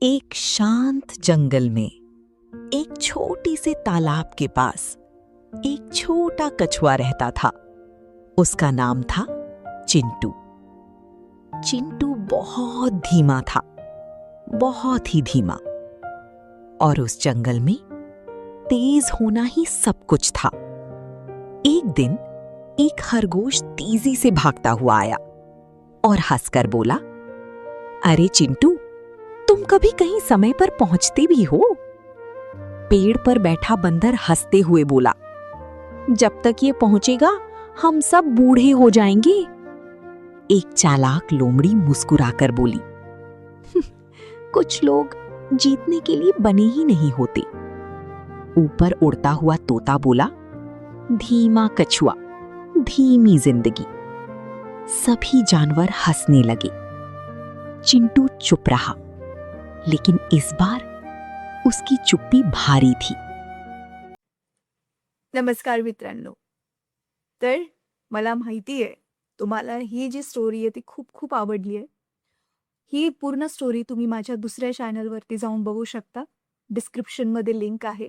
एक शांत जंगल में एक छोटी से तालाब के पास एक छोटा कछुआ रहता था। उसका नाम था चिंटू। चिंटू बहुत धीमा था, बहुत ही धीमा, और उस जंगल में तेज होना ही सब कुछ था। एक दिन एक खरगोश तेजी से भागता हुआ आया और हंसकर बोला, अरे चिंटू, तुम कभी कहीं समय पर पहुंचते भी हो? पेड़ पर बैठा बंदर हंसते हुए बोला, जब तक ये पहुंचेगा हम सब बूढ़े हो जाएंगे। एक चालाक लोमड़ी मुस्कुराकर बोली, कुछ लोग जीतने के लिए बने ही नहीं होते। ऊपर उड़ता हुआ तोता बोला, धीमा कछुआ, धीमी जिंदगी। सभी जानवर हंसने लगे। चिंटू चुप रहा, लेकिन इस बार उसकी चुप्पी भारी थी। नमस्कार मित्रांनो. तर मला माहिती आहे तुम्हाला ही जी स्टोरी आहे ती खूप खूप आवडली आहे. ही पूर्ण स्टोरी तुम्ही माझ्या दुसऱ्या चॅनलवरती जाऊन बघू शकता. डिस्क्रिप्शनमध्ये लिंक आहे.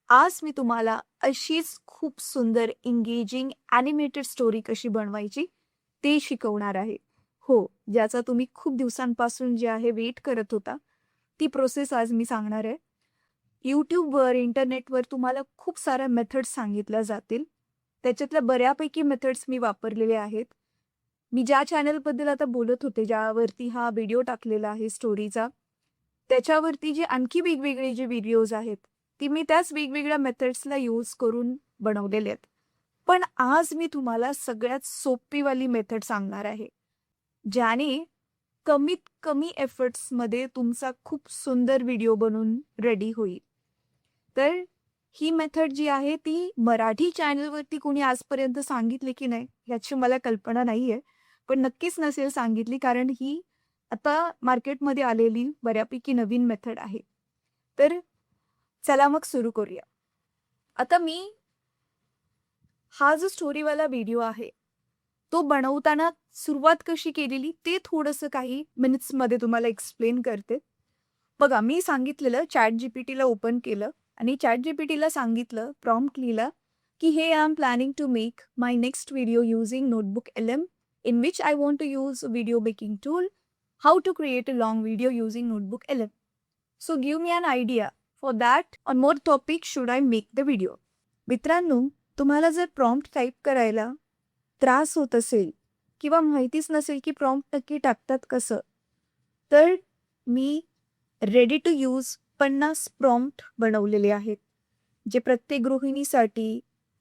आज मी तुम्हाला अशीच खूप सुंदर एंगेजिंग ॲनिमेटेड स्टोरी कशी बनवायची ते शिकवणार आहे. हो, ज्याचा तुम्ही खूप दिवसांपासून जे आहे वेट करत होता, ती प्रोसेस आज मी सांगणार आहे. यूट्यूबवर, इंटरनेटवर तुम्हाला खूप साऱ्या मेथड्स सांगितल्या जातील. त्याच्यातल्या बऱ्यापैकी मेथड्स मी वापरलेले आहेत. मी ज्या चॅनलबद्दल आता बोलत होते, ज्यावरती हा व्हिडिओ टाकलेला आहे स्टोरीचा, त्याच्यावरती जे आणखी वेगवेगळे जे व्हिडिओज आहेत, ती मी त्याच वेगवेगळ्या मेथड्सला यूज करून बनवलेले आहेत. पण आज मी तुम्हाला सगळ्यात सोपीवाली मेथड सांगणार आहे, ज्याने कमीत कमी एफर्ट्समध्ये तुमचा खूप सुंदर व्हिडिओ बनून रेडी होईल. तर ही मेथड जी आहे ती मराठी चॅनलवरती कोणी आजपर्यंत सांगितली की नाही याची मला कल्पना नाहीये, पण नक्कीच नसेल सांगितली, कारण ही आता मार्केटमध्ये आलेली बऱ्यापैकी नवीन मेथड आहे. तर चला मग सुरू करूया. आता मी हा जो स्टोरीवाला व्हिडिओ आहे तो बनवताना सुरुवात कशी केलेली ते थोडंसं काही मिनिट्समध्ये तुम्हाला एक्सप्लेन करते. बघा, मी सांगितलेलं ChatGPTला ओपन केलं आणि ChatGPTला सांगितलं, प्रॉम्प्ट लिहिला की हे I am planning to make my next video using notebook LM in which I want to use video making tool, how to create a long video using notebook LM. So give me an idea for that on more topic should I make the video. मित्रांनो, तुम्हाला जर prompt type करायला त्रास होत असेल किंवा माहितीच नसेल की प्रॉम्प्ट नक्की टाकतात कसं, तर मी रेडी टू यूज 50 प्रॉम्प्ट बनवलेले आहेत, जे प्रत्येक गृहिणीसाठी,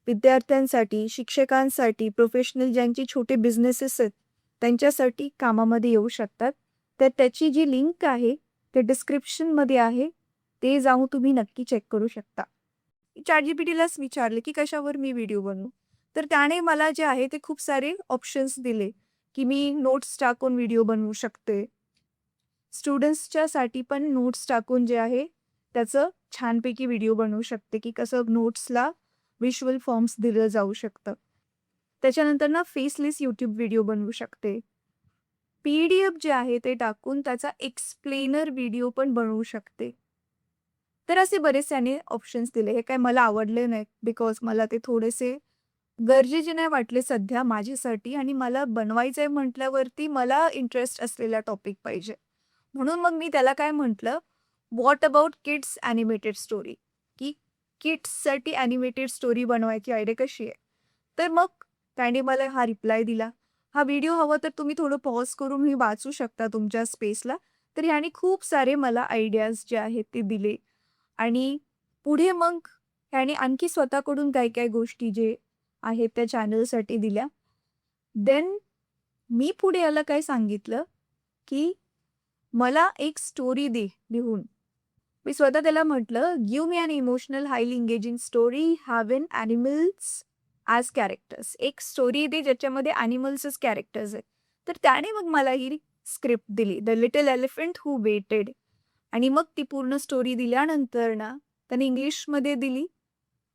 विद्यार्थ्यांसाठी, शिक्षकांसाठी, प्रोफेशनल ज्यांचे छोटे बिझनेसेस आहेत त्यांच्यासाठी कामामध्ये येऊ शकतात. तर त्याची जी लिंक आहे ते डिस्क्रिप्शनमध्ये आहे, ते जाऊन तुम्ही नक्की चेक करू शकता. ChatGPTलाच विचारले की कशावर मी व्हिडिओ बनवू, तर त्याने मला जे आहे ते खूप सारे ऑप्शन्स दिले की मी नोट्स टाकून व्हिडिओ बनवू शकते. स्टुडंट्सच्यासाठी पण नोट्स टाकून जे आहे त्याचं छानपैकी व्हिडिओ बनवू शकते की कसं नोट्सला व्हिज्युअल फॉर्म्स दिलं जाऊ शकतं. त्याच्यानंतर ना फेसलेस यूट्यूब व्हिडिओ बनवू शकते. PDF जे आहे ते टाकून त्याचा एक्सप्लेनर व्हिडिओ पण बनवू शकते. तर असे बरेच त्याने ऑप्शन्स दिले. हे काय मला आवडले नाहीत, बिकॉज मला ते थोडेसे गरजेचे नाही वाटले सध्या माझ्यासाठी, आणि मला बनवायचं आहे म्हटल्यावरती मला इंटरेस्ट असलेला टॉपिक पाहिजे. म्हणून मग मी त्याला काय म्हटलं, what about kids animated story, की किड्ससाठी ॲनिमेटेड स्टोरी बनवायची आयडिया कशी आहे. तर मग त्याने मला हा रिप्लाय दिला. हा व्हिडिओ हवा तर तुम्ही थोडं पॉज करून मी वाचू शकता तुमच्या स्पेसला. तर ह्याने खूप सारे मला आयडियाज जे आहेत ते दिले, आणि पुढे मग ह्याने आणखी स्वतःकडून काय काय गोष्टी जे आहेत त्या चॅनलसाठी दिल्या. देन मी पुढे याला काय सांगितलं की मला एक स्टोरी दे लिहून. मी स्वतः त्याला म्हटलं, give me an emotional highly engaging story having animals as characters. एक स्टोरी दे ज्याच्यामध्ये ॲनिमल्सच कॅरेक्टर्स आहेत. तर त्याने मग मला ही स्क्रिप्ट दिली, the little elephant who waited. आणि मग ती पूर्ण स्टोरी दिल्यानंतर ना त्याने इंग्लिशमध्ये दिली,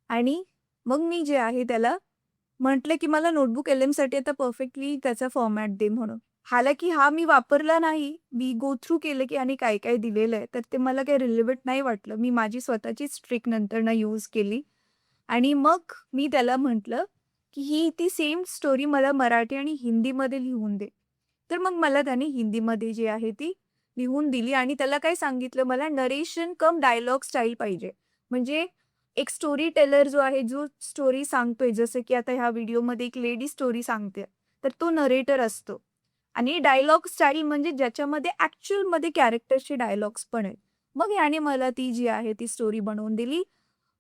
आणि मग मी जे आहे त्याला म्हटलं की मला नोटबुक LMसाठी आता परफेक्टली त्याचा फॉर्मॅट दे म्हणून. हालाकी हा मी वापरला नाही. मी गो थ्रू केलं, की आणि काय-काय दिलेलं आहे. तर ते मला काही रिलेव्हंट नाही वाटलं. मी माझी स्वतःचीच ट्रिक नंतरनं यूज केली आणि मग मी त्याला म्हटलं, की ही ती सेम स्टोरी मला मराठी आणि हिंदीमध्ये लिहून दे. तर मग मला त्याने हिंदीमध्ये जी आहे ती लिहून दिली आणि त्याला काय सांगितलं, मला नरेशन कम डायलॉग स्टाईल पाहिजे. म्हणजे एक स्टोरी टेलर जो आहे, जो स्टोरी सांगतोय, जसं की आता ह्या व्हिडिओमध्ये एक लेडी स्टोरी सांगते, तर तो नरेटर असतो. आणि डायलॉग स्टाईल म्हणजे ज्याच्यामध्ये ॲक्चुअलमध्ये कॅरेक्टर्सचे डायलॉग्स पण आहेत. मग ह्याने मला ती जी आहे ती स्टोरी बनवून दिली.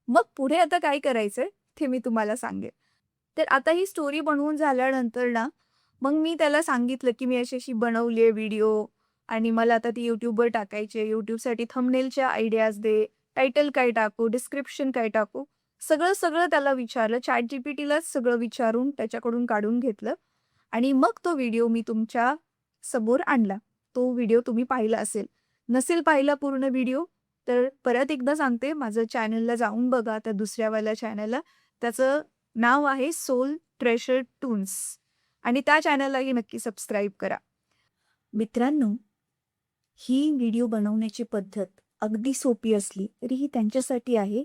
मग पुढे आता काय करायचंय ते मी तुम्हाला सांगेन. तर आता ही स्टोरी बनवून झाल्यानंतर ना, मग मी त्याला सांगितलं, की मी अशी-अशी बनवली आहे व्हिडिओ आणि मला आता ती YouTubeवर टाकायची आहे. YouTubeसाठी थंबनेलच्या आयडियाज दे, टायटल काय टाकू, डिस्क्रिप्शन काय टाकू, सगळं त्याला विचारलं. ChatGPTलाच सगळं विचारून त्याच्याकडून काढून घेतलं आणि मग तो व्हिडिओ मी तुमच्या समोर आणला. तो व्हिडिओ तुम्ही पाहिला असेल. नसेल पाहिला पूर्ण व्हिडिओ, तर परत एकदा सांगते, माझं चॅनलला जाऊन बघा त्या दुसऱ्यावाल्या चॅनलला. त्याचं नाव आहे सोल ट्रेशर टून्स आणि त्या चॅनललाही नक्की सबस्क्राईब करा. मित्रांनो, ही व्हिडिओ बनवण्याची पद्धत अगदी सोपी असली तरी ही त्यांच्यासाठी आहे,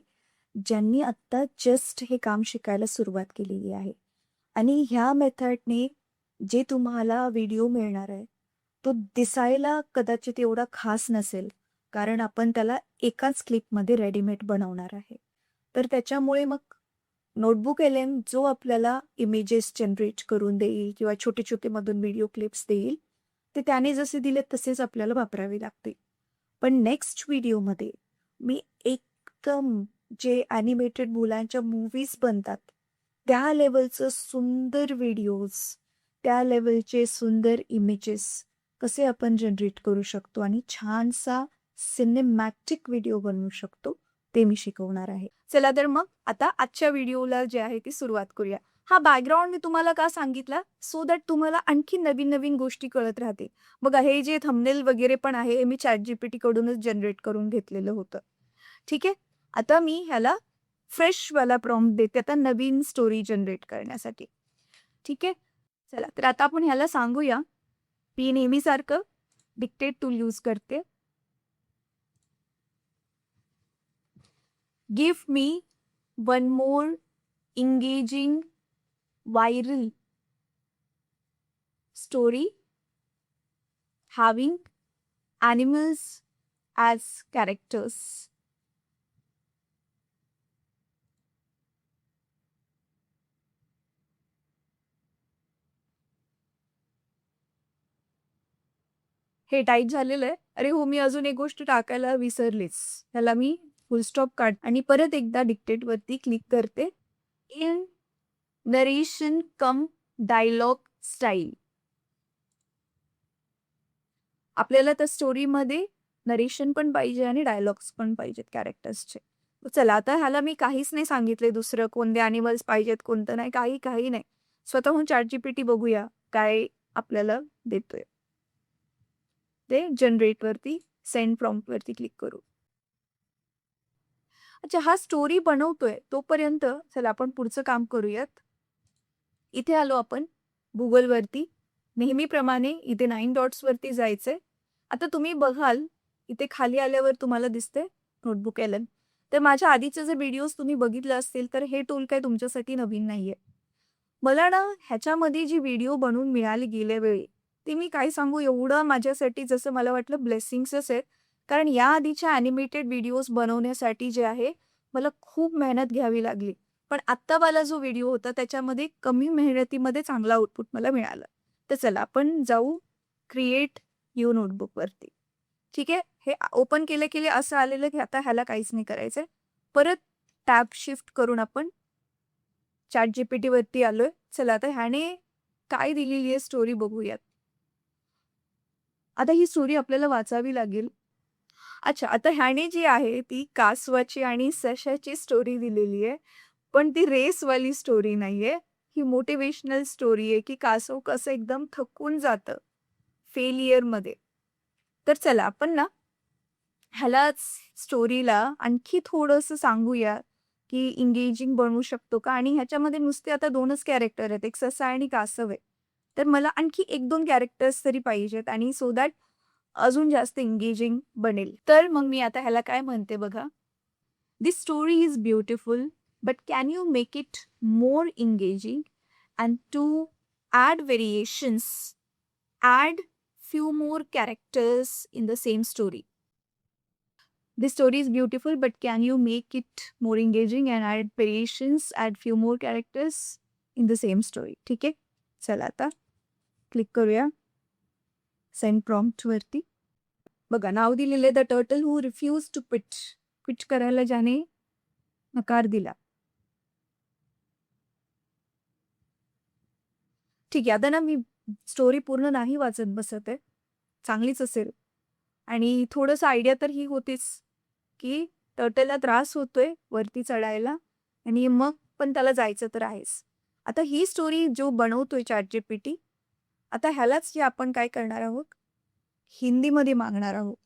ज्यांनी आत्ता जस्ट हे काम शिकायला सुरुवात केलेली आहे. आणि ह्या मेथडने जे तुम्हाला व्हिडिओ मिळणार आहे, तो दिसायला कदाचित एवढा खास नसेल, कारण आपण त्याला एकाच क्लिपमध्ये रेडीमेड बनवणार आहे. तर त्याच्यामुळे मग नोटबुक LM जो आपल्याला इमेजेस जनरेट करून देईल किंवा छोटे-छोटे मधून व्हिडिओ क्लिप्स देईल, ते त्याने जसे दिले तसेच आपल्याला वापरावे लागतील. पण नेक्स्ट व्हिडिओमध्ये मी एकदम जे ॲनिमेटेड मुलांच्या मूव्हीज बनतात, त्या लेव्हलचं सुंदर व्हिडिओज, त्या लेव्हलचे सुंदर इमेजेस कसे आपण जनरेट करू शकतो आणि छानसा सिनेमॅटिक व्हिडिओ बनवू शकतो, ते मी शिकवणार आहे. चला तर मग आता आजच्या व्हिडिओला जे आहे ती सुरुवात करूया. हा बॅकग्राऊंड मी तुम्हाला का सांगितला? सो दॅट तुम्हाला आणखी नवीन-नवीन गोष्टी कळत राहतील. बघा हे जे थंबनेल वगैरे पण आहे, हे मी ChatGPTकडूनच जनरेट करून घेतलेलं होतं. ठीक आहे? आता मी ह्याला फ्रेशवाला प्रॉम्प्ट देते आता नवीन स्टोरी जनरेट करण्यासाठी. ठीक आहे? चला तर आता आपण ह्याला सांगूया, मी नेहमीसारखं डिक्टेट टूल यूज करते. Give me one more engaging viral story having animals as characters. हे टाईप झालेलं आहे. अरे हो, मी अजून एक गोष्ट टाकायला विसरलेच. ह्याला मी फुल स्टॉप काढ आणि परत एकदा डिक्टेटवरती क्लिक करते. In narration cum dialogue style. आपल्याला त्या स्टोरीमध्ये नरेशन पण पाहिजे आणि डायलॉग्स पण पाहिजेत कॅरेक्टर्सचे. चला आता ह्याला मी काहीच नाही सांगितले दुसरं कोणते ॲनिमल्स पाहिजेत, कोणतं नाही, काही नाही. स्वतःहून ChatGPT बघूया काय आपल्याला देतोय. ते जनरेटवरती सेंड प्रॉम्प्टवरती क्लिक करू. अच्छा, हा स्टोरी बनवतोय तोपर्यंत चला आपण पुढचं काम करूयात. इथे आलो आपण Googleवरती. नेहमीप्रमाणे इथे 9 डॉट्सवरती जायचंय. आता तुम्ही बघाल, इथे खाली आल्यावर तुम्हाला दिसते नोटबुक LM. तर माझ्या आधीचे जे व्हिडिओज तुम्ही बघितले असतील, तर हे टूल काही तुमच्यासाठी नवीन नाहीये. मला ना ह्याच्यामध्ये जी व्हिडिओ बनवून मिळाली गेल्या वेळी, ती मी काय सांगू एवढं माझ्यासाठी जसं मला वाटलं ब्लेसिंग्सच आहेत. कारण या आधीच्या ॲनिमेटेड व्हिडिओज बनवण्यासाठी जे आहे, मला खूप मेहनत घ्यावी लागली. पण आत्तावाला जो व्हिडिओ होता त्याच्यामध्ये कमी मेहनतीमध्ये चांगला आउटपुट मला मिळालं. तर चला आपण जाऊ क्रिएट न्यू नोटबुकवरती. ठीक आहे. हे ओपन केल्या-केल्या असं आलेलं की आता ह्याला काहीच नाही करायचंय. परत टॅब शिफ्ट करून आपण ChatGPTवरती आलोय. चला आता ह्याने काय दिलेली आहे स्टोरी बघूयात. आता ही स्टोरी आपल्याला वाचावी लागेल. अच्छा, आता ह्याने जी आहे ती कासवाची आणि सशाची स्टोरी दिलेली आहे. पण ती रेसवाली स्टोरी नाहीये. ही मोटिव्हेशनल स्टोरी आहे, की कासव कसं एकदम थकून जातं फेलियरमध्ये. तर चला आपण ना ह्यालाच स्टोरीला आणखी थोडंसं सांगूया, की एंगेजिंग बनवू शकतो का? आणि ह्याच्यामध्ये नुसते आता 2च कॅरेक्टर आहेत. एक ससा आणि कासव आहे. तर मला आणखी 1-2 कॅरेक्टर्स तरी पाहिजेत आणि सो दॅट अजून जास्त एंगेजिंग बनेल. तर मग मी आता ह्याला काय म्हणते बघा, "this story is beautiful, but can you make it more engaging and to add variations, add few more characters in the same story. This story is beautiful, but can you make it more engaging and add variations, add few more characters in the same story?" ठीक आहे. चला आता click करूया send prompt वरती. बघा नाव दिलेले the turtle who refuse to quit करायला ज्याने नकार दिला. ठीक आहे. आता ना मी स्टोरी पूर्ण नाही वाचत बसत आहे. चांगलीच असेल आणि थोडंसं आयडिया तर ही होतीच, की टर्टलला त्रास होतोय वरती चढायला आणि मग पण त्याला जायचं तर आहेच. आता ही स्टोरी जो बनवतोय ChatGPT, आता ह्यालाच जे आपण काय करणार आहोत, हिंदीमध्ये मागणार आहोत.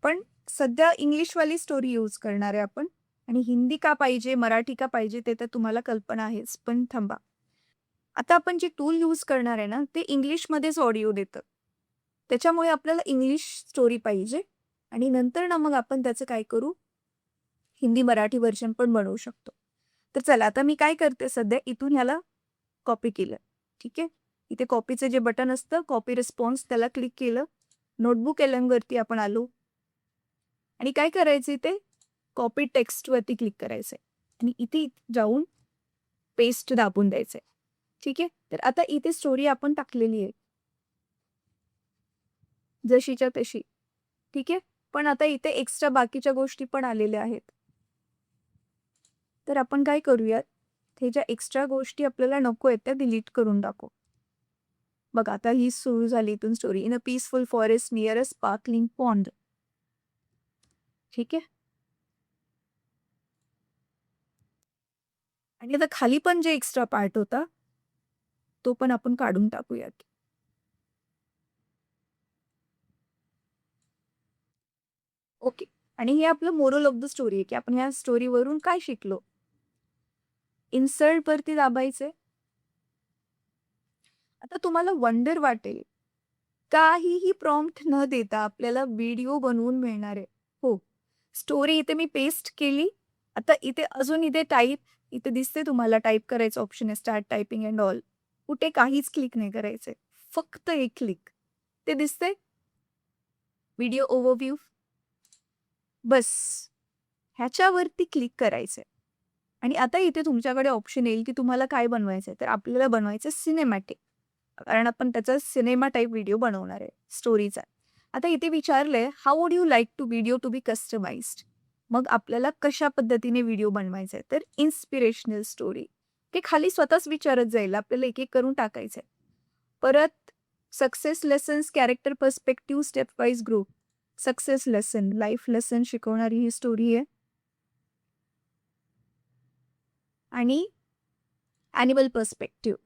पण सध्या इंग्लिशवाली स्टोरी यूज करणार आहे आपण आणि हिंदी का पाहिजे, मराठी का पाहिजे ते तर तुम्हाला कल्पना आहेच. पण थांबा. आता आपण जे टूल यूज करणार आहे ना, ते इंग्लिशमध्येच ऑडिओ देतं. त्याच्यामुळे आपल्याला इंग्लिश स्टोरी पाहिजे आणि नंतर ना मग आपण त्याचं काय करू, हिंदी मराठी व्हर्जन पण बनवू शकतो. तर चला आता मी काय करते सध्या इथून ह्याला कॉपी केलं. ठीक आहे. इथे कॉपीचं जे बटन असतं, कॉपी रिस्पॉन्स त्याला क्लिक केलं. नोटबुक LM वरती आपण आलो आणि काय करायचं इथे कॉपी टेक्स्टवरती क्लिक करायचं आहे आणि इथे जाऊन पेस्ट दाबून द्यायचं आहे. ठीक आहे. तर आता इथे स्टोरी आपण टाकलेली आहे. जशीच्या तशी. ठीक आहे. पण आता इथे एक्स्ट्रा बाकीच्या गोष्टी पण आलेल्या आहेत. तर आपण काय करूयात, हे ज्या एक्स्ट्रा गोष्टी आपल्याला नको आहेत त्या डिलीट करून टाकू. बघा आता ही सुरू झाली इथून story. In a peaceful forest near a sparkling pond. ठीक आहे. आणि आता खाली पण जे एक्स्ट्रा पार्ट होता, तो पण आपण काढून टाकूयात. ओके. आणि हे आपलं मोरल ऑफ द स्टोरी आहे, की आपण या स्टोरीवरून काय शिकलो. इन्सर्ट वरती दाबायचे. आता तुम्हाला वंडर वाटेल, काहीही प्रॉम्प्ट न देता आपल्याला व्हिडिओ बनवून मिळणार आहे. हो, स्टोरी इथे मी पेस्ट केली. आता इथे अजून इथे टाईप इथे दिसते तुम्हाला टाईप करायचं ऑप्शन आहे स्टार्ट टायपिंग अँड ऑल. कुठे काहीच क्लिक नाही करायचंय. फक्त एक क्लिक. ते दिसते व्हिडिओ ओव्हरव्ह्यू. बस ह्याच्यावरती क्लिक करायचंय आणि आता इथे तुमच्याकडे ऑप्शन येईल की तुम्हाला काय बनवायचंय. तर आपल्याला बनवायचं सिनेमॅटिक. कारण आपण त्याचा सिनेमा टाईप व्हिडिओ बनवणार आहे स्टोरीचा. आता इथे विचारलंय how would you like to video to be customised. मग आपल्याला कशा पद्धतीने व्हिडिओ बनवायचा आहे तर इन्स्पिरेशनल स्टोरी. ते खाली स्वतःच विचारत जाईल आपल्याला एक एक करून टाकायचंय. परत success lessons character perspective step wise group. Success lesson life lesson शिकवणारी ही स्टोरी आहे. आणि ॲनिमल पर्स्पेक्टिव्ह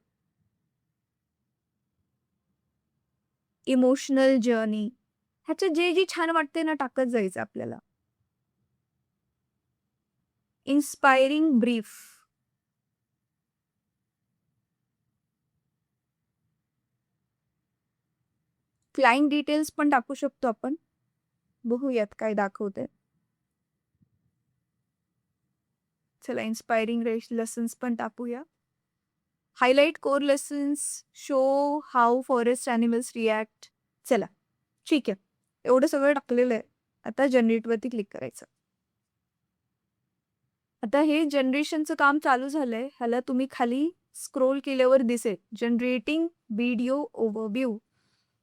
इमोशनल जर्नी. ह्याच्यात जे जे छान वाटते ना टाकत जायचं आपल्याला. Inspiring brief. क्लायंट डिटेल्स पण टाकू शकतो आपण. बघूयात काय दाखवते. चला इन्स्पायरिंग लेसन्स पण टाकूया. Highlight core lessons, show how forest animals react. चला ठीक आहे. एवढं सगळं टाकलेलं आहे. आता जनरेटवरती क्लिक करायचं. आता हे जनरेशनचं काम चालू झालंय. ह्याला तुम्ही खाली स्क्रोल केल्यावर दिसेल जनरेटिंग व्हिडिओ ओव्हरव्ह्यू.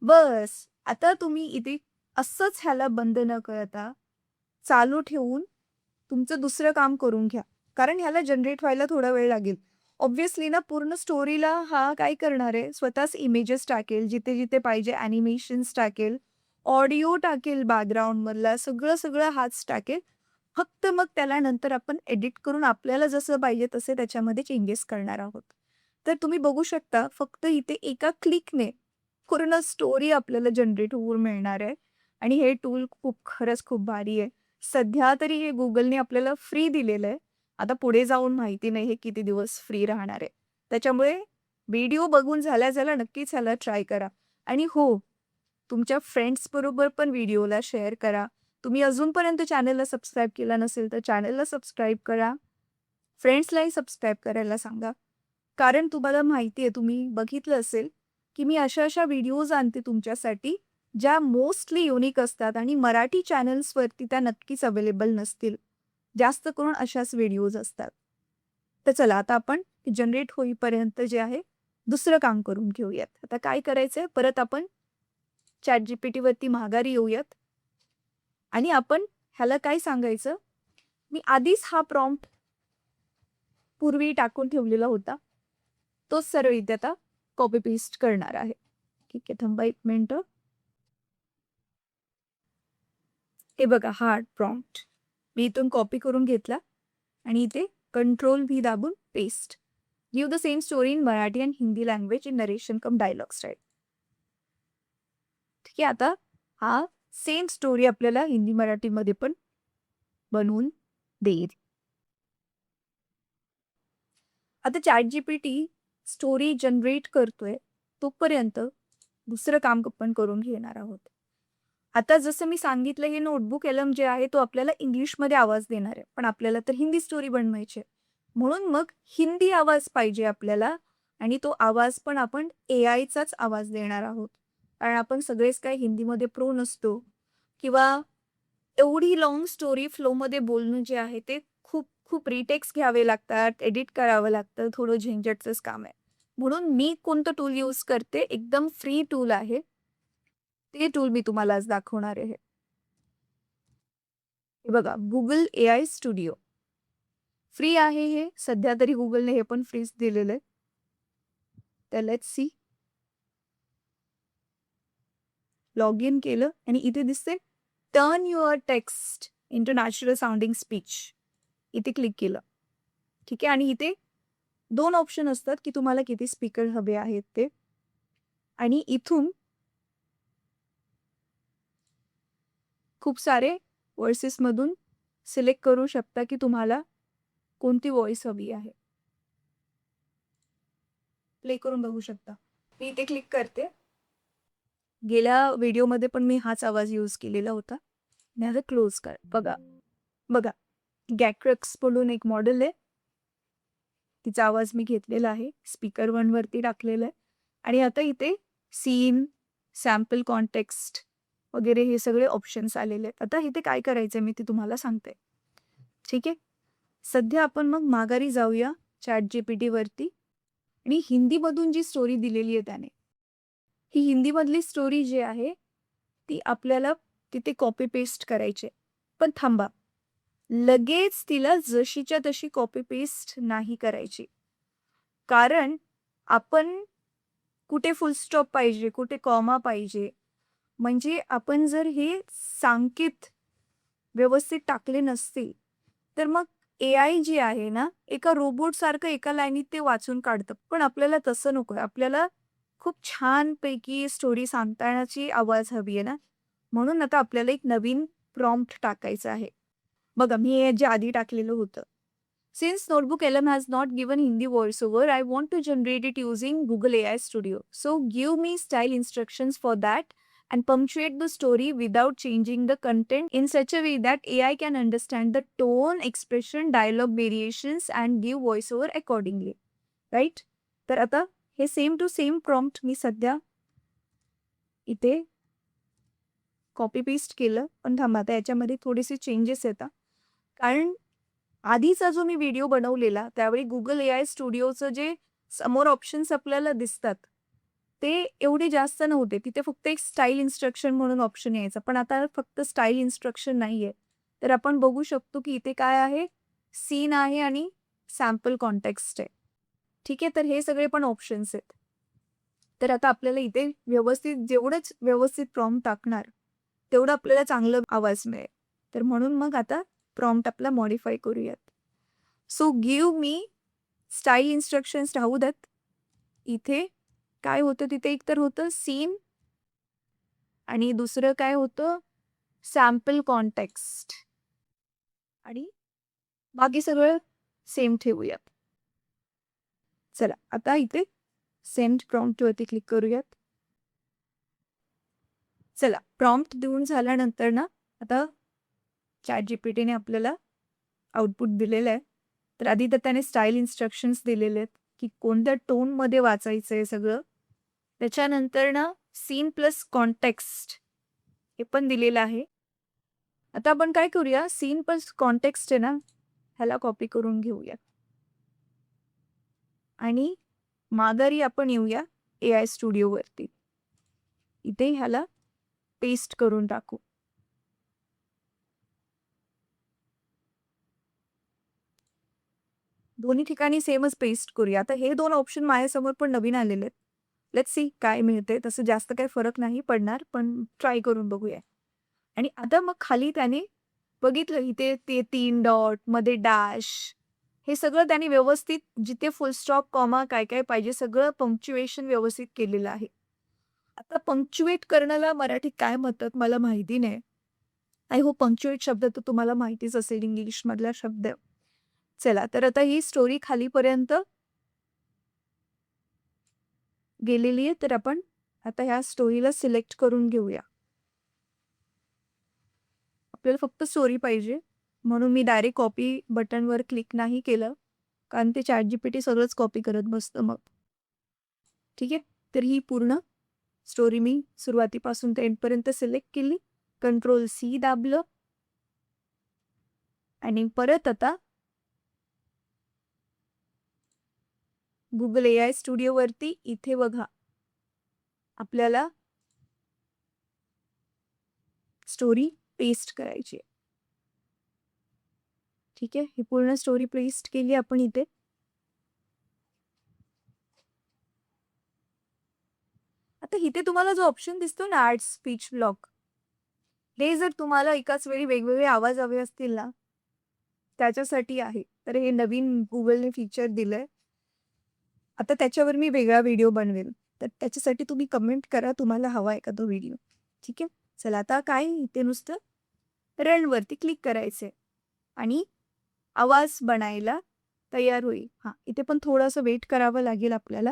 बस आता तुम्ही इथे असंच ह्याला बंद न करता चालू ठेवून तुमचं दुसरं काम करून घ्या. कारण ह्याला जनरेट व्हायला थोडा वेळ लागेल. ऑब्व्हियसली ना पूर्ण स्टोरीला हा काय करणार आहे स्वतःच इमेजेस टाकेल, जिथे जिथे पाहिजे ॲनिमेशन्स टाकेल, ऑडिओ टाकेल, बॅकग्राऊंडमधला सगळं सगळं हाच टाकेल. फक्त मग त्याला नंतर आपण एडिट करून आपल्याला जसं पाहिजे तसे त्याच्यामध्ये चेंजेस करणार आहोत. तर तुम्ही बघू शकता फक्त इथे एका क्लिकने पूर्ण स्टोरी आपल्याला जनरेट होऊन मिळणार आहे. आणि हे टूल खरंच खूप भारी आहे. सध्या तरी हे Googleने आपल्याला फ्री दिलेलं आहे. आता पुढे जाऊन माहिती नाही हे किती दिवस फ्री राहणार आहे. त्याच्यामुळे व्हिडिओ बघून झाल्या नक्कीच ह्याला ट्राय करा. आणि हो, तुमच्या फ्रेंड्सबरोबर पण व्हिडिओला शेअर करा. तुम्ही अजूनपर्यंत चॅनलला सबस्क्राईब केलं नसेल तर चॅनलला सबस्क्राईब करा. फ्रेंड्सलाही सबस्क्राईब करायला सांगा. कारण तुम्हाला माहिती आहे, तुम्ही बघितलं असेल, की मी अशा व्हिडिओज आणते तुमच्यासाठी, ज्या मोस्टली युनिक असतात आणि मराठी चॅनल्सवरती त्या नक्कीच अवेलेबल नसतील. जास्त करून अशाच व्हिडिओज असतात. तर चला आता आपण जनरेट होईपर्यंत जे आहे, दुसरं काम करून घेऊयात. आता काय करायचंय, परत आपण ChatGPTवरती माघारी येऊयात आणि आपण ह्याला काय सांगायचं, मी आधीच हा प्रॉम्प्ट पूर्वी टाकून ठेवलेला होता. तोच सरळ इथे आता कॉपी पेस्ट करणार आहे. ठीक आहे, थांबा 1 मिनिटं. हे बघा हा प्रॉम्प्ट मी इथून कॉपी करून घेतला आणि इथे Ctrl+V दाबून paste. Give the same story in Marathi and Hindi language in narration cum dialogue style. ठीक आहे, आता हा सेम स्टोरी आपल्याला हिंदी मराठीमध्ये पण बनवून देईल. आता ChatGPT स्टोरी जनरेट करतोय तोपर्यंत दुसरं काम आपण करून घेणार आहोत. आता जसं मी सांगितलं, हे नोटबुक एलम जे आहे तो आपल्याला इंग्लिशमध्ये आवाज देणार आहे, पण आपल्याला तर हिंदी स्टोरी बनवायची आहे. म्हणून मग हिंदी आवाज पाहिजे आपल्याला आणि तो आवाज पण आपण AIचाच आवाज देणार आहोत. कारण आपण सगळेच काही हिंदीमध्ये प्रो नसतो किंवा एवढी लाँग स्टोरी फ्लोमध्ये बोलणं जे आहे ते खूप खूप रिटेक्स घ्यावे लागतात, एडिट करावं लागतं, थोडं झंझटचंच काम आहे. म्हणून मी कोणतं टूल यूज करते, एकदम फ्री टूल आहे. ते टूल मी तुम्हाला आज दाखवणार आहे. हे बघा, Google AI स्टुडिओ. फ्री आहे हे. सध्या तरी Googleने हे पण फ्रीच दिलेलं आहे. तर लेट्स सी. लॉग इन केलं आणि इथे दिसते turn your text into natural sounding speech. इथे क्लिक केलं. ठीक आहे, आणि इथे 2 ऑप्शन असतात की तुम्हाला किती स्पीकर हवे आहेत ते. आणि इथून खूप सारे व्हॉइसेसमधून सिलेक्ट करू शकता की तुम्हाला कोणती व्हॉइस हवी आहे. प्ले करून बघू शकता. मी इथे क्लिक करते. गेल्या व्हिडिओमध्ये पण मी हाच आवाज यूज केलेला होता. आणि आता क्लोज कर. बघा बघा, गॅक्रक्स बोलून एक मॉडेल आहे. तिचा आवाज मी घेतलेला आहे. स्पीकर 1 वरती टाकलेला आहे. आणि आता इथे सीन, सॅम्पल कॉन्टेक्स्ट वगैरे हे सगळे ऑप्शन्स आलेले आहेत. आता इथे काय करायचं मी ते तुम्हाला सांगते. ठीक आहे. सध्या आपण मग माघारी जाऊया ChatGPTवरती आणि हिंदीमधून जी स्टोरी दिलेली आहे त्याने, ही हिंदीमधली स्टोरी जी आहे ती आपल्याला तिथे कॉपी पेस्ट करायची आहे. पण थांबा, लगेच तिला जशीच्या तशी कॉपी पेस्ट नाही करायची. कारण आपण कुठे फुल स्टॉप पाहिजे, कुठे कॉमा पाहिजे, म्हणजे आपण जर हे सांकेत व्यवस्थित टाकले नसतील, तर मग AI जी आहे ना, एका रोबोटसारखं एका लाईनीत ते वाचून काढतं. पण आपल्याला तसं नकोय. आपल्याला खूप छानपैकी स्टोरी सांगतानाची आवाज हवी आहे ना, म्हणून आता आपल्याला एक नवीन प्रॉम्प्ट टाकायचा आहे. बघा, मी हे जे आधी टाकलेलं होतं. Since Notebook LM has not given Hindi voiceover, I want to generate it using Google AI Studio. So give me style instructions for that and punctuate the story without changing the content in such a way that AI can understand the tone, expression, dialogue variations and give voiceover accordingly. Right? तर आता हे same to same prompt मी सध्या इथे copy paste केलं. पण थांबा, आता याच्यामध्ये थोडेसे चेंजेस येतात. कारण आधीचा जो मी व्हिडिओ बनवलेला त्यावेळी Google AI स्टुडिओचं जे समोर ऑप्शन्स आपल्याला दिसतात, ते एवढे जास्त नव्हते. तिथे फक्त एक स्टाईल इन्स्ट्रक्शन म्हणून ऑप्शन यायचा. पण आता फक्त स्टाईल इन्स्ट्रक्शन नाहीये. तर आपण बघू शकतो की इथे काय आहे, सीन आहे आणि सॅम्पल कॉन्टेक्स्ट आहे. ठीक आहे, तर हे सगळे पण ऑप्शन्स आहेत. तर आता आपल्याला इथे जेवढंच व्यवस्थित प्रॉम्प्ट टाकणार, तेवढं आपल्याला चांगलं आवाज मिळेल. तर म्हणून मग आता प्रॉम्प्ट आपला मॉडिफाय करूयात. सो गिव्ह मी स्टाईल इन्स्ट्रक्शन्स राहू द्यात. इथे काय होतं, तिथे एक तर होतं सीन आणि दुसरं काय होतं, सॅम्पल कॉन्टेक्स्ट आणि बाकी सगळं सेम ठेवूयात. चला, आता इथे सेंड प्रॉम्प्टवरती क्लिक करूयात. चला, प्रॉम्प्ट देऊन झाल्यानंतर ना आता ChatGPTने आपल्याला आउटपुट दिलेलं आहे. तर आधी तर त्याने स्टाईल इन्स्ट्रक्शन्स दिलेले आहेत की कोणत्या टोनमध्ये वाचायचं आहे सगळं. त्याच्यानंतर ना सीन प्लस कॉन्टेक्स्ट हे पण दिलेलं आहे. आता आपण काय करूया, सीन प्लस कॉन्टेक्स्ट आहे ना ह्याला कॉपी करून घेऊया आणि माघारी आपण येऊया AI स्टुडिओवरती. इथे ह्याला पेस्ट करून टाकू. दोन्ही ठिकाणी सेमच पेस्ट करूया. आता हे 2 ऑप्शन माझ्यासमोर पण नवीन आलेले आहेत. लेट्स सी काय मिळते. तसं जास्त काही फरक नाही पडणार, पण ट्राय करून बघूया. आणि आता मग खाली त्याने बघितलं इथे ते 3 डॉट, मध्ये डॅश हे सगळं त्याने व्यवस्थित जिथे फुल स्टॉप, कॉमा काय-काय पाहिजे सगळं पंक्च्युएशन व्यवस्थित केलेलं आहे. आता पंक्च्युएट करण्याला मराठीत काय म्हणतात मला माहिती नाही. आय होप पंक्च्युएट शब्द तर तुम्हाला माहितीच असेल, इंग्लिशमधला शब्द. चला, तर आता ही स्टोरी खालीपर्यंत गेलेली आहे. तर आपण आता ह्या स्टोरीला सिलेक्ट करून घेऊया. आपल्याला फक्त स्टोरी पाहिजे म्हणून मी डायरेक्ट कॉपी बटनवर क्लिक नाही केलं, कारण ते ChatGPT सगळंच कॉपी करत बसतं मग. ठीक आहे, तर ही पूर्ण स्टोरी मी सुरुवातीपासून ते एंडपर्यंत सिलेक्ट केली. Ctrl+C दाबलं आणि परत आता Google AI स्टुडिओवरती इथे बघा आपल्याला स्टोरी पेस्ट करायची आहे. ठीक आहे, ही पूर्ण स्टोरी पेस्ट केली आपण इथे. आता इथे तुम्हाला जो ऑप्शन दिसतो ना ॲड स्पीच ब्लॉक, हे जर तुम्हाला एकाच वेळी वेगवेगळे आवाज हवे असतील ना त्याच्यासाठी आहे. तर हे नवीन गुगलने फीचर दिलंय. आता त्याच्यावर मी वेगळा व्हिडिओ बनवेल, तर त्याच्यासाठी तुम्ही कमेंट करा तुम्हाला हवा आहे का तो व्हिडिओ. ठीक आहे, चला आता काय इथे नुसतं रनवरती क्लिक करायचंय आणि आवाज बनायला तयार होईल. हां, इथे पण थोडंसं वेट करावं लागेल आपल्याला.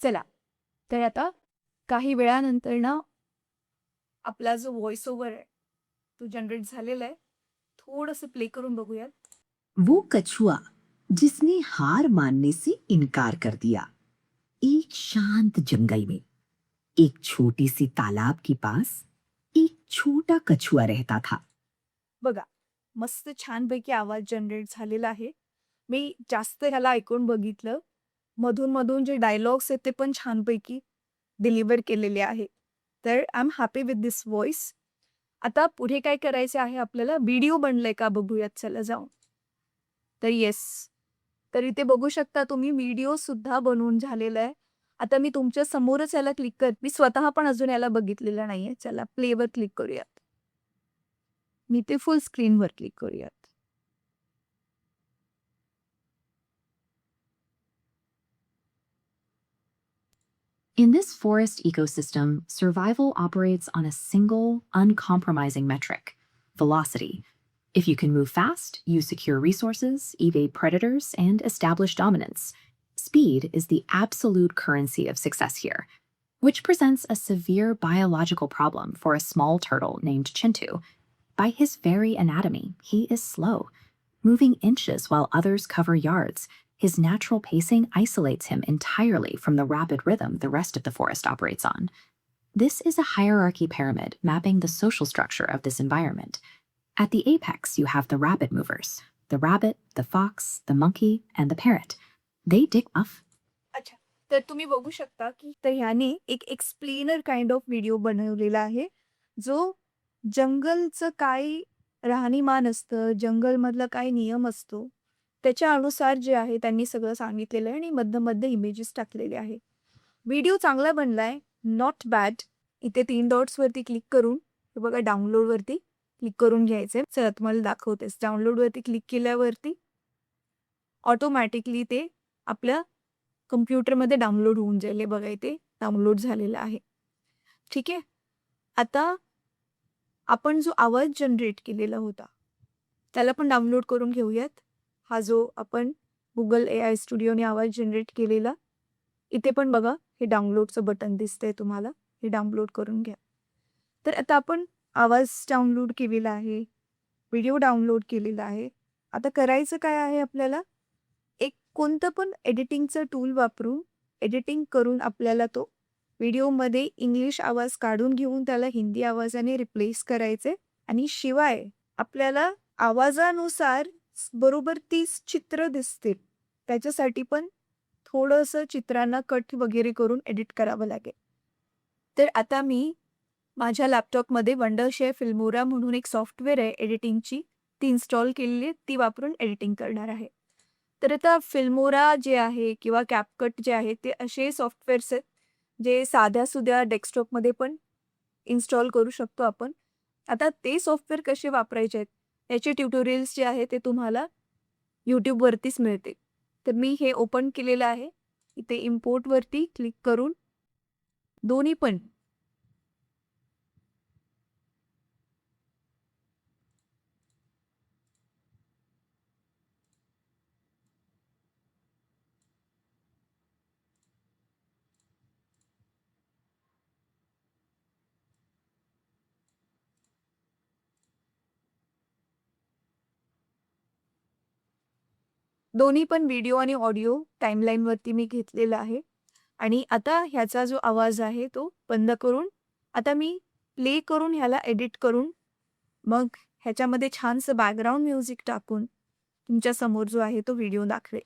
चला, तर आता काही वेळानंतर ना आपला जो व्हॉइस ओव्हर आहे तो जनरेट झालेला आहे. थोडंसं प्ले करून बघूयात. वो कछुआ जिसने हार मानने से इनकार कर दिया। एक शांत जंगल में एक छोटी सी तालाब के पास एक छोटा कछुआ रहता था। बघा, मस्त छानपैकी आवाज जनरेट झालेला आहे. मी जास्त ह्याला ऐकून बघितलं. मधून-मधून जे डायलॉग्स आहेत ते पण छानपैकी डिलिव्हर केलेले आहे. तर I am happy with this voice. आता पुढे काय करायचे आहे आपल्याला, व्हिडिओ बनलाय का बघूयात चला जाऊन. तर येस, तर इथे बघू शकता तुम्ही व्हिडिओ सुद्धा बनवून झालेला आहे. आता मी तुमच्या समोरच याला क्लिक करते. मी स्वतः पण अजून याला बघितलेलं नाहीये. चला प्लेवर क्लिक करूयात. मी ते फुल स्क्रीनवर क्लिक करूयात. In this forest ecosystem, survival operates on a single, uncompromising metric: velocity. If you can move fast, you secure resources, evade predators, and establish dominance. Speed is the absolute currency of success here, which presents a severe biological problem for a small turtle named Chintu. By his very anatomy, he is slow, moving inches while others cover yards. His natural pacing isolates him entirely from the rapid rhythm the rest of the forest operates on. This is a hierarchy pyramid mapping the social structure of this environment. At the apex, you have the rapid movers: the rabbit, the fox, the monkey, and the parrot. They dig off. अच्छा, तर तुम्ही बघू शकता की तर ह्याने एक explainer kind of video बनवलेला आहे, जो जंगलचं काय राहणीमान असतं, जंगलमधला काय नियम असतो, त्याच्या अनुसार जे आहे त्यांनी सगळं सांगितलेलं आहे आणि मधनं-मधनं इमेजेस टाकलेले आहे. व्हिडिओ चांगला बनलाय, नॉट बॅड. इथे 3 डॉट्सवरती क्लिक करून हे बघा डाउनलोडवरती क्लिक करून घ्यायचंय. चला तुम्हाला दाखवतेच. डाउनलोडवरती क्लिक केल्यावरती ऑटोमॅटिकली ते आपल्या कम्प्युटरमध्ये डाउनलोड होऊन जाईल. हे बघा इथे डाउनलोड झालेलं आहे. ठीक आहे. आता आपण जो आवाज जनरेट केलेला होता त्याला पण डाउनलोड करून घेऊयात. हा जो आपण Google AI स्टुडिओने आवाज जनरेट केलेला, इथे पण बघा हे डाउनलोडचं बटन दिसतंय तुम्हाला, हे डाउनलोड करून घ्या. तर आता आपण आवाज डाउनलोड केलेला आहे, व्हिडिओ डाउनलोड केलेला आहे. आता करायचं काय आहे आपल्याला, एक कोणतं पण एडिटिंगचं टूल वापरून एडिटिंग करून आपल्याला तो व्हिडिओमध्ये इंग्लिश आवाज काढून घेऊन त्याला हिंदी आवाजाने रिप्लेस करायचे आणि शिवाय आपल्याला आवाजानुसार बरोबर 30 चित्र दिसतील. त्याच्यासाठी पण थोडंसं चित्रांना कट वगैरे करून एडिट करावं लागेल. तर आता मी माझ्या लॅपटॉपमध्ये वंडरशेअर फिल्मोरा म्हणून एक सॉफ्टवेअर आहे एडिटिंगची, ती इन्स्टॉल केलेली आहे, ती वापरून एडिटिंग करणार आहे. तर आता फिल्मोरा जे आहे किंवा कॅपकट जे आहे ते असे सॉफ्टवेअर्स आहेत जे साध्या-सुध्या डेस्कटॉपमध्ये पण इन्स्टॉल करू शकतो आपण. आता ते सॉफ्टवेअर कसे वापरायचे आहेत, याचे ट्युटोरियल्स जे आहे ते तुम्हाला YouTubeवरतीच मिळतील. तर मी हे ओपन केलेलं आहे. इथे इम्पोर्टवरती क्लिक करून दोन्ही पण दोन्ही पण व्हिडिओ आणि ऑडिओ टाईमलाईनवरती मी घेतलेला आहे. आणि आता ह्याचा जो आवाज आहे तो बंद करून आता मी प्ले करून ह्याला एडिट करून मग ह्याच्यामध्ये छानसं बॅकग्राऊंड म्युझिक टाकून तुमच्यासमोर जो आहे तो व्हिडिओ दाखवेल.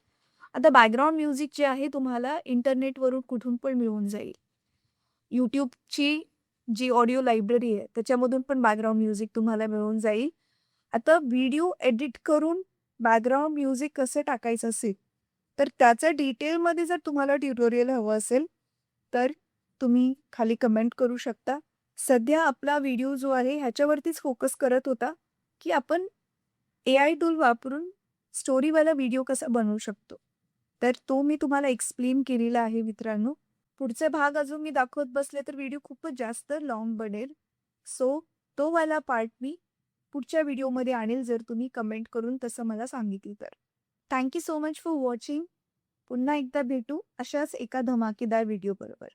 आता बॅकग्राऊंड म्युझिक जे आहे तुम्हाला इंटरनेटवरून कुठून पण मिळून जाईल. YouTubeची जी ऑडिओ लायब्ररी आहे त्याच्यामधून पण बॅकग्राऊंड म्युझिक तुम्हाला मिळून जाईल. आता व्हिडिओ एडिट करून बॅकग्राऊंड म्युझिक कसं टाकायचं असेल, तर त्याचं डिटेलमध्ये जर तुम्हाला ट्युटोरियल हवं असेल, तर तुम्ही खाली कमेंट करू शकता. सध्या आपला व्हिडिओ जो आहे ह्याच्यावरतीच फोकस करत होता, की आपण AI टूल वापरून स्टोरीवाला व्हिडिओ कसा बनवू शकतो. तर तो मी तुम्हाला एक्सप्लेन केलेला आहे मित्रांनो. पुढचे भाग अजून मी दाखवत बसले तर व्हिडिओ खूपच जास्त लाँग बनेल. सो तो वाला पार्ट मी पुढच्या व्हिडिओमध्ये आणेल जर तुम्ही कमेंट करून तसं मला सांगितलं तर. Thank you so much for watching. पुन्हा एकदा भेटू अशाच एका धमाकेदार व्हिडिओबरोबर.